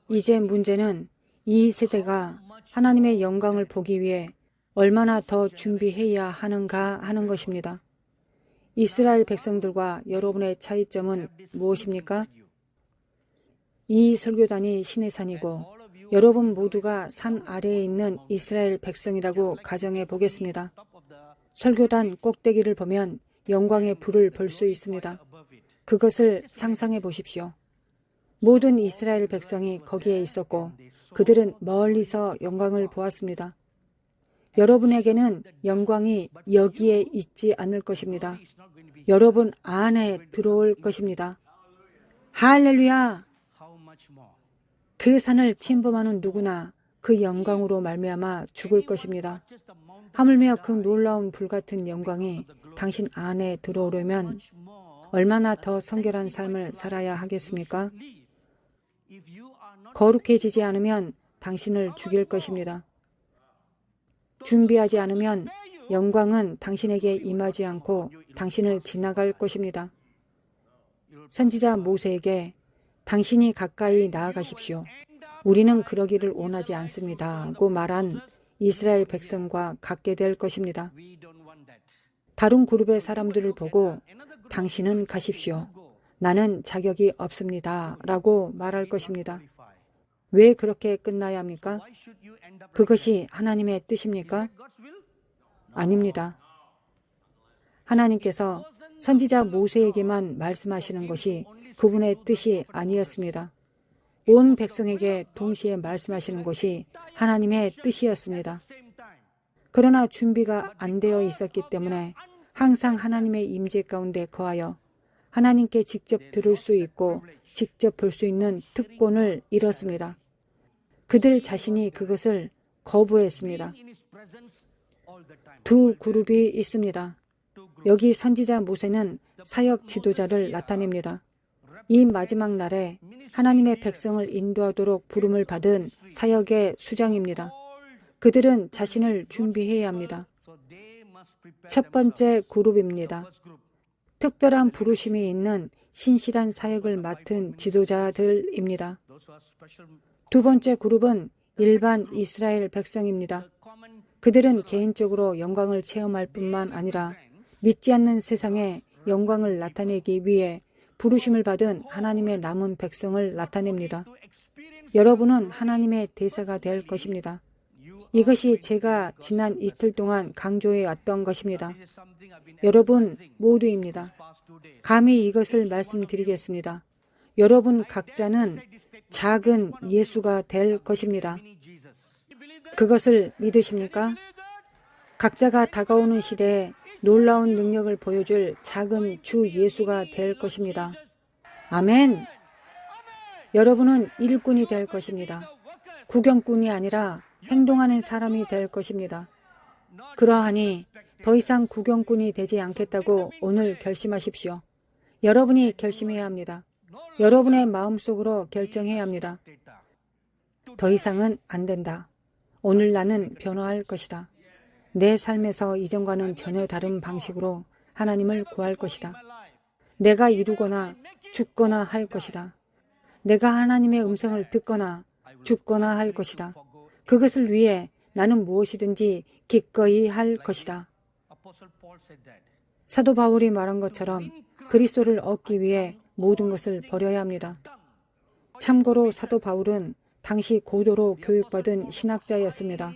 이제 문제는 이 세대가 하나님의 영광을 보기 위해 얼마나 더 준비해야 하는가 하는 것입니다. 이스라엘 백성들과 여러분의 차이점은 무엇입니까? 이 설교단이 신의 산이고 여러분 모두가 산 아래에 있는 이스라엘 백성이라고 가정해 보겠습니다. 설교단 꼭대기를 보면 영광의 불을 볼 수 있습니다. 그것을 상상해 보십시오. 모든 이스라엘 백성이 거기에 있었고 그들은 멀리서 영광을 보았습니다. 여러분에게는 영광이 여기에 있지 않을 것입니다. 여러분 안에 들어올 것입니다. 할렐루야! 그 산을 침범하는 누구나 그 영광으로 말미암아 죽을 것입니다. 하물며 그 놀라운 불같은 영광이 당신 안에 들어오려면 얼마나 더 성결한 삶을 살아야 하겠습니까? 거룩해지지 않으면 당신을 죽일 것입니다. 준비하지 않으면 영광은 당신에게 임하지 않고 당신을 지나갈 것입니다. 선지자 모세에게 당신이 가까이 나아가십시오. 우리는 그러기를 원하지 않습니다고 말한 이스라엘 백성과 같게 될 것입니다. 다른 그룹의 사람들을 보고 당신은 가십시오. 나는 자격이 없습니다. 라고 말할 것입니다. 왜 그렇게 끝나야 합니까? 그것이 하나님의 뜻입니까? 아닙니다. 하나님께서 선지자 모세에게만 말씀하시는 것이 그분의 뜻이 아니었습니다. 온 백성에게 동시에 말씀하시는 것이 하나님의 뜻이었습니다. 그러나 준비가 안 되어 있었기 때문에 항상 하나님의 임재 가운데 거하여 하나님께 직접 들을 수 있고 직접 볼 수 있는 특권을 잃었습니다. 그들 자신이 그것을 거부했습니다. 두 그룹이 있습니다. 여기 선지자 모세는 사역 지도자를 나타냅니다. 이 마지막 날에 하나님의 백성을 인도하도록 부름을 받은 사역의 수장입니다. 그들은 자신을 준비해야 합니다. 첫 번째 그룹입니다. 특별한 부르심이 있는 신실한 사역을 맡은 지도자들입니다. 두 번째 그룹은 일반 이스라엘 백성입니다. 그들은 개인적으로 영광을 체험할 뿐만 아니라 믿지 않는 세상에 영광을 나타내기 위해 부르심을 받은 하나님의 남은 백성을 나타냅니다. 여러분은 하나님의 대사가 될 것입니다. 이것이 제가 지난 이틀 동안 강조해 왔던 것입니다. 여러분 모두입니다. 감히 이것을 말씀드리겠습니다. 여러분 각자는 작은 예수가 될 것입니다. 그것을 믿으십니까? 각자가 다가오는 시대에 놀라운 능력을 보여줄 작은 주 예수가 될 것입니다. 아멘! 여러분은 일꾼이 될 것입니다. 구경꾼이 아니라 행동하는 사람이 될 것입니다. 그러하니 더 이상 구경꾼이 되지 않겠다고 오늘 결심하십시오. 여러분이 결심해야 합니다. 여러분의 마음속으로 결정해야 합니다. 더 이상은 안 된다. 오늘 나는 변화할 것이다. 내 삶에서 이전과는 전혀 다른 방식으로 하나님을 구할 것이다. 내가 이루거나 죽거나 할 것이다. 내가 하나님의 음성을 듣거나 죽거나 할 것이다. 그것을 위해 나는 무엇이든지 기꺼이 할 것이다. 사도 바울이 말한 것처럼 그리스도를 얻기 위해 모든 것을 버려야 합니다. 참고로 사도 바울은 당시 고도로 교육받은 신학자였습니다.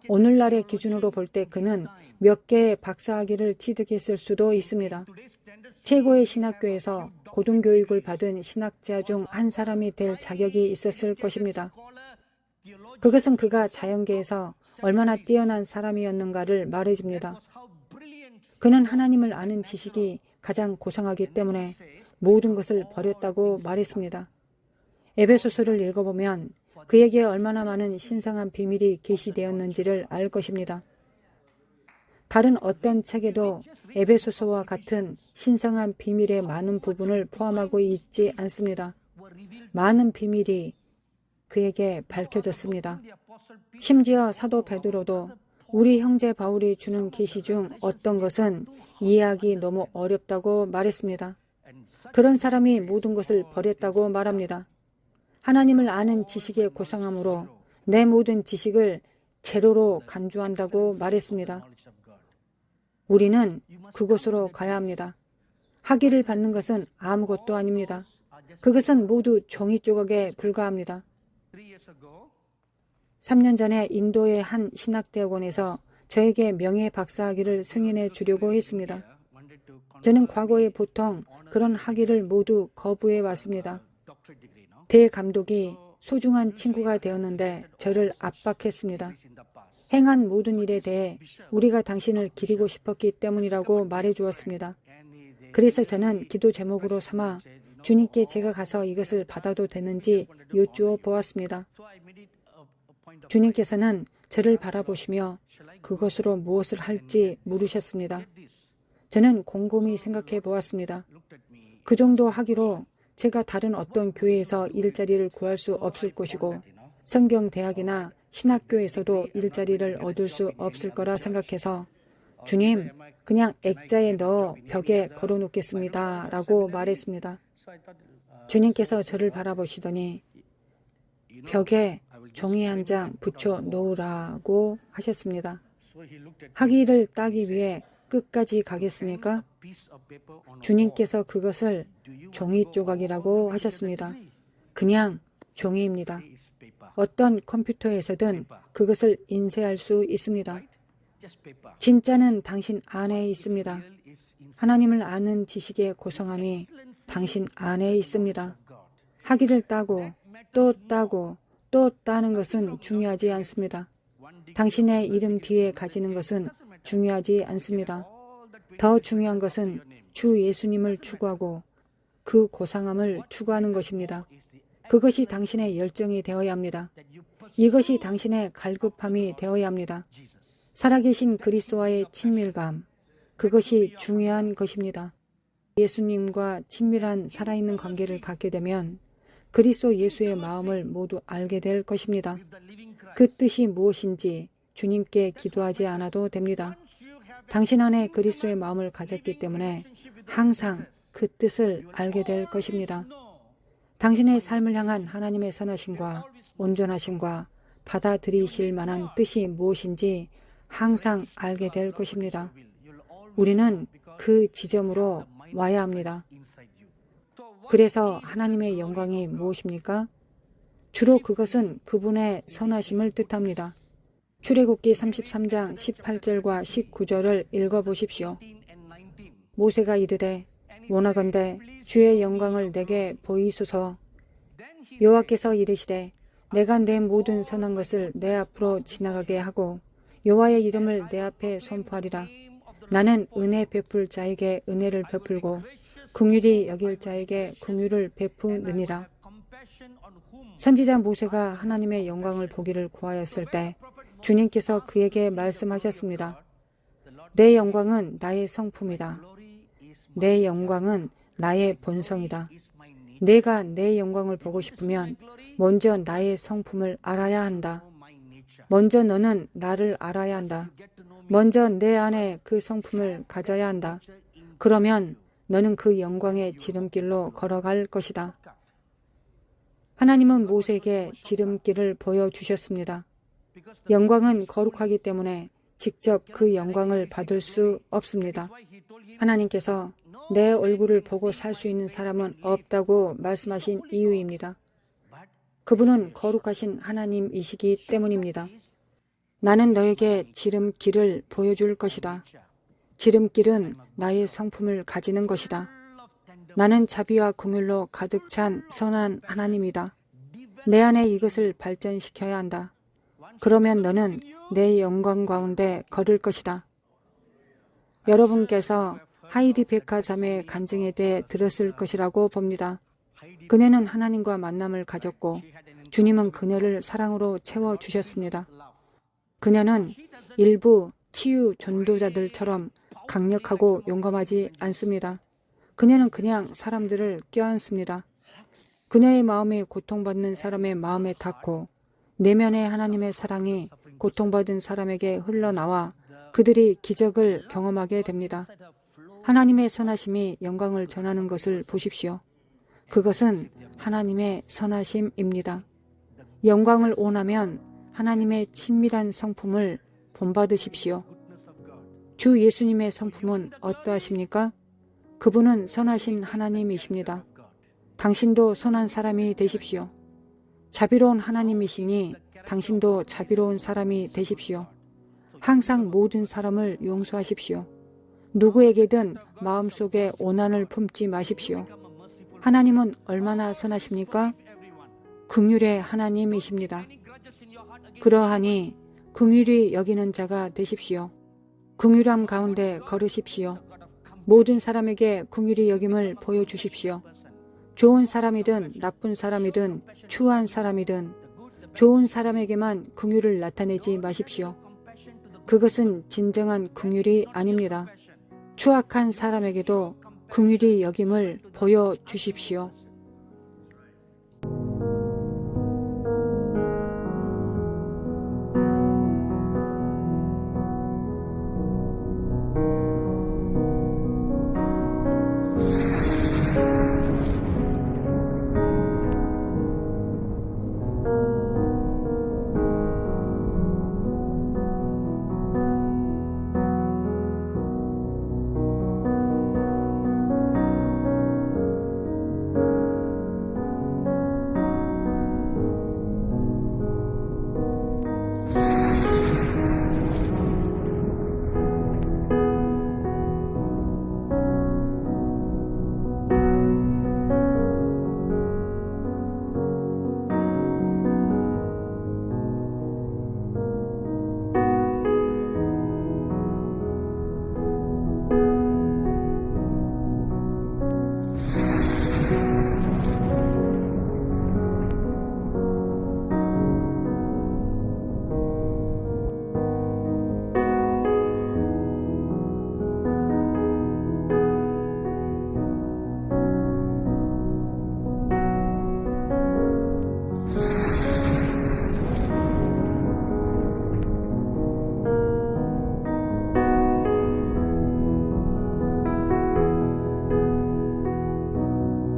오늘날의 기준으로 볼 때 그는 몇 개의 박사학위를 취득했을 수도 있습니다. 최고의 신학교에서 고등교육을 받은 신학자 중 한 사람이 될 자격이 있었을 것입니다. 그것은 그가 자연계에서 얼마나 뛰어난 사람이었는가를 말해줍니다. 그는 하나님을 아는 지식이 가장 고상하기 때문에 모든 것을 버렸다고 말했습니다. 에베소서를 읽어보면 그에게 얼마나 많은 신성한 비밀이 계시되었는지를 알 것입니다. 다른 어떤 책에도 에베소서와 같은 신성한 비밀의 많은 부분을 포함하고 있지 않습니다. 많은 비밀이 그에게 밝혀졌습니다. 심지어 사도 베드로도 우리 형제 바울이 주는 계시 중 어떤 것은 이해하기 너무 어렵다고 말했습니다. 그런 사람이 모든 것을 버렸다고 말합니다. 하나님을 아는 지식의 고상함으로 내 모든 지식을 제로로 간주한다고 말했습니다. 우리는 그곳으로 가야 합니다. 학위를 받는 것은 아무것도 아닙니다. 그것은 모두 종이 조각에 불과합니다. 3년 전에 인도의 한 신학대학원에서 저에게 명예 박사학위를 승인해 주려고 했습니다. 저는 과거에 보통 그런 학위를 모두 거부해 왔습니다. 대감독이 소중한 친구가 되었는데 저를 압박했습니다. 행한 모든 일에 대해 우리가 당신을 기리고 싶었기 때문이라고 말해 주었습니다. 그래서 저는 기도 제목으로 삼아 주님께 제가 가서 이것을 받아도 되는지 여쭈어 보았습니다. 주님께서는 저를 바라보시며 그것으로 무엇을 할지 물으셨습니다. 저는 곰곰이 생각해 보았습니다. 그 정도 학위로 제가 다른 어떤 교회에서 일자리를 구할 수 없을 것이고 성경대학이나 신학교에서도 일자리를 얻을 수 없을 거라 생각해서 주님, 그냥 액자에 넣어 벽에 걸어놓겠습니다 라고 말했습니다. 주님께서 저를 바라보시더니 벽에 종이 한 장 붙여 놓으라고 하셨습니다. 학위를 따기 위해 끝까지 가겠습니까? 주님께서 그것을 종이 조각이라고 하셨습니다. 그냥 종이입니다. 어떤 컴퓨터에서든 그것을 인쇄할 수 있습니다. 진짜는 당신 안에 있습니다. 하나님을 아는 지식의 고성함이 당신 안에 있습니다. 학위를 따고 또 따고 또 따는 것은 중요하지 않습니다. 당신의 이름 뒤에 가지는 것은 중요하지 않습니다. 더 중요한 것은 주 예수님을 추구하고 그 고상함을 추구하는 것입니다. 그것이 당신의 열정이 되어야 합니다. 이것이 당신의 갈급함이 되어야 합니다. 살아계신 그리스도와의 친밀감, 그것이 중요한 것입니다. 예수님과 친밀한 살아있는 관계를 갖게 되면 그리스도 예수의 마음을 모두 알게 될 것입니다. 그 뜻이 무엇인지 주님께 기도하지 않아도 됩니다. 당신 안에 그리스도의 마음을 가졌기 때문에 항상 그 뜻을 알게 될 것입니다. 당신의 삶을 향한 하나님의 선하심과 온전하심과 받아들이실 만한 뜻이 무엇인지 항상 알게 될 것입니다. 우리는 그 지점으로 와야 합니다. 그래서 하나님의 영광이 무엇입니까? 주로 그것은 그분의 선하심을 뜻합니다. 출애굽기 33장 18절과 19절을 읽어보십시오. 모세가 이르되 원하건대 주의 영광을 내게 보이소서. 여호와께서 이르시되 내가 내 모든 선한 것을 내 앞으로 지나가게 하고 여호와의 이름을 내 앞에 선포하리라. 나는 은혜 베풀 자에게 은혜를 베풀고 긍휼히 여길 자에게 긍휼을 베푸느니라. 선지자 모세가 하나님의 영광을 보기를 구하였을 때 주님께서 그에게 말씀하셨습니다. 내 영광은 나의 성품이다. 내 영광은 나의 본성이다. 내가 내 영광을 보고 싶으면 먼저 나의 성품을 알아야 한다. 먼저 너는 나를 알아야 한다. 먼저 내 안에 그 성품을 가져야 한다. 그러면 너는 그 영광의 지름길로 걸어갈 것이다. 하나님은 모세에게 지름길을 보여주셨습니다. 영광은 거룩하기 때문에 직접 그 영광을 받을 수 없습니다. 하나님께서 내 얼굴을 보고 살 수 있는 사람은 없다고 말씀하신 이유입니다. 그분은 거룩하신 하나님이시기 때문입니다. 나는 너에게 지름길을 보여줄 것이다. 지름길은 나의 성품을 가지는 것이다. 나는 자비와 긍휼로 가득 찬 선한 하나님이다. 내 안에 이것을 발전시켜야 한다. 그러면 너는 내 영광 가운데 걸을 것이다. 여러분께서 하이디 베카 자매의 간증에 대해 들었을 것이라고 봅니다. 그녀는 하나님과 만남을 가졌고 주님은 그녀를 사랑으로 채워주셨습니다. 그녀는 일부 치유 전도자들처럼 강력하고 용감하지 않습니다. 그녀는 그냥 사람들을 껴안습니다. 그녀의 마음이 고통받는 사람의 마음에 닿고 내면의 하나님의 사랑이 고통받은 사람에게 흘러나와 그들이 기적을 경험하게 됩니다. 하나님의 선하심이 영광을 전하는 것을 보십시오. 그것은 하나님의 선하심입니다. 영광을 원하면 하나님의 친밀한 성품을 본받으십시오. 주 예수님의 성품은 어떠하십니까? 그분은 선하신 하나님이십니다. 당신도 선한 사람이 되십시오. 자비로운 하나님이시니 당신도 자비로운 사람이 되십시오. 항상 모든 사람을 용서하십시오. 누구에게든 마음속에 오난을 품지 마십시오. 하나님은 얼마나 선하십니까? 긍휼의 하나님이십니다. 그러하니 긍휼히 여기는 자가 되십시오. 긍휼함 가운데 걸으십시오. 모든 사람에게 긍휼히 여김을 보여주십시오. 좋은 사람이든 나쁜 사람이든 추한 사람이든 좋은 사람에게만 긍휼을 나타내지 마십시오. 그것은 진정한 긍휼이 아닙니다. 추악한 사람에게도 긍휼히 여김을 보여주십시오.